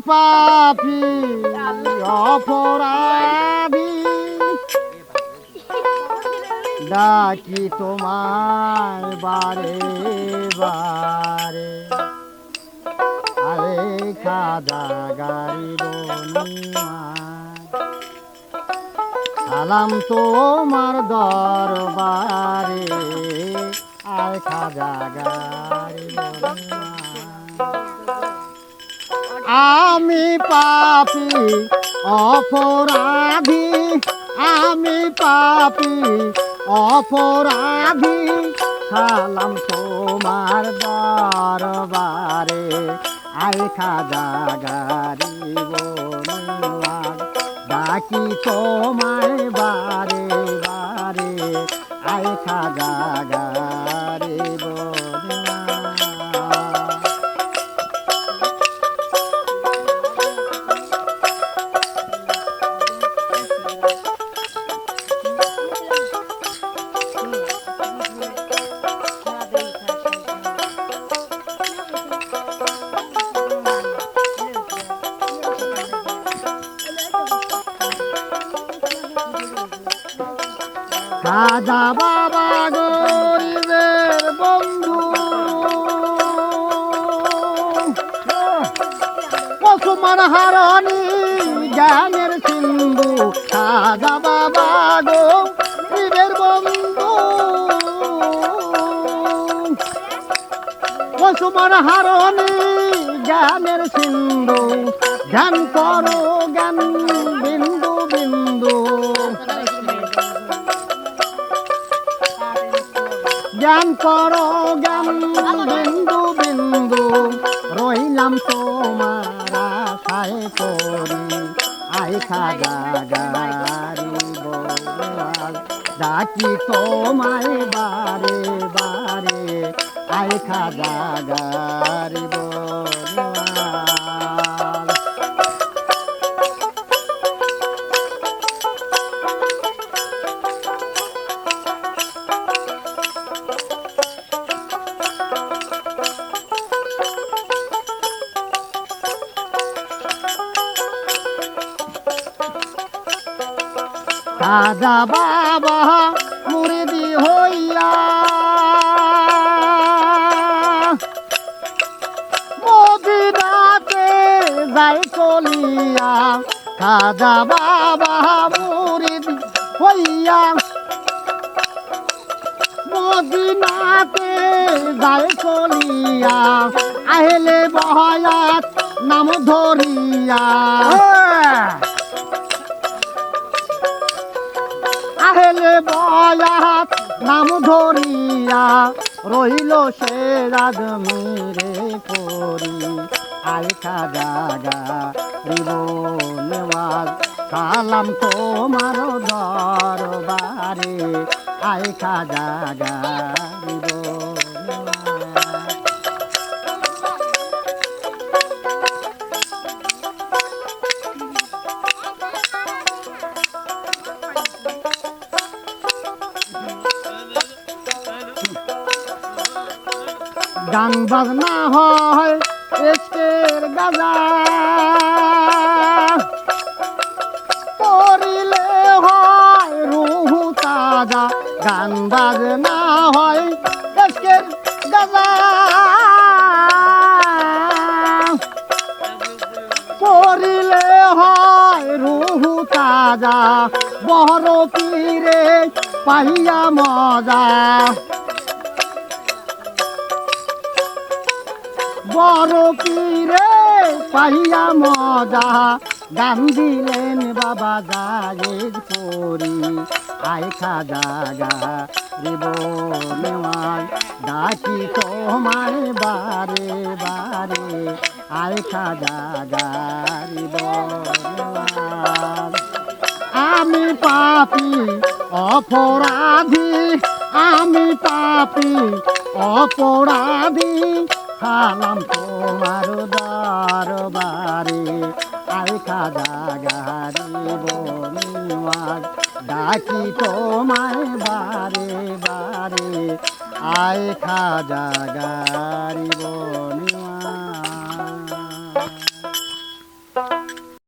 পাপী অপরাধী ডাকি তোমায় বারে বারে আরে খাজা গারিব সালাম তোমার দরবারে আয় খাজা গারিব আমি পাপী অপরাধী আমি পাপী অপরাধী সালাম তোমার দরবারে আয় খাজা গারিব ডাকি তোমায় বারে বারে আয় খাজা গারিব খাজা বাবা গরিবের বন্ধু পশুমার হারণী জ্ঞানের সিন্ধু খাজা বাবা গরিবের বন্ধু পশুমার হারণী জ্ঞানের সিন্ধু ধ্যান করো জ্ঞান বিন্দু বিন্দু জ্ঞান করো জ্ঞান বিন্দু বিন্দু রইলাম তোমার আশায় করি আয় খাজা গারিব ডাকি তোমায় বারে বারে আয় খাজা গারিব খাজা বাবা মুরিদি হইয়া মদিনাতে যাই চলিয়া খাজা বাবা মুরিদি হইয়া মদিনাতে যাই চলিয়া আহলে বহায়াত নাম ধরিয়া আহলে বয়াত নাম ধরিয়া রইল সে রাজমিরে করি আয় খাজা গারিব নেওয়াজ সালাম তোমার দরবারে আয় খাজা গারিব গান বাজনা হয় এসকের গাজা করিলে হয় রুহু তাজা গান বাজনা হয় এসকের গাজা করিলে হয় রুহু তাজা বড় পীরে পাইয়া মজা বড় পীরে পাইয়া মজা গান দিলেন বাবা জায়েদ করি আয় খাজা গারিব নেওয়াজ ডাকি তোমায় বারে বারে আয় খাজা গারিব নেওয়াজ আমি পাপী অপরাধী আমি পাপী অপরাধী সালাম তোমার দরবারে আয় খাজা গারিব নিওয়াজ ডাকি তোমায় বারে বারে আয় খাজা গারিব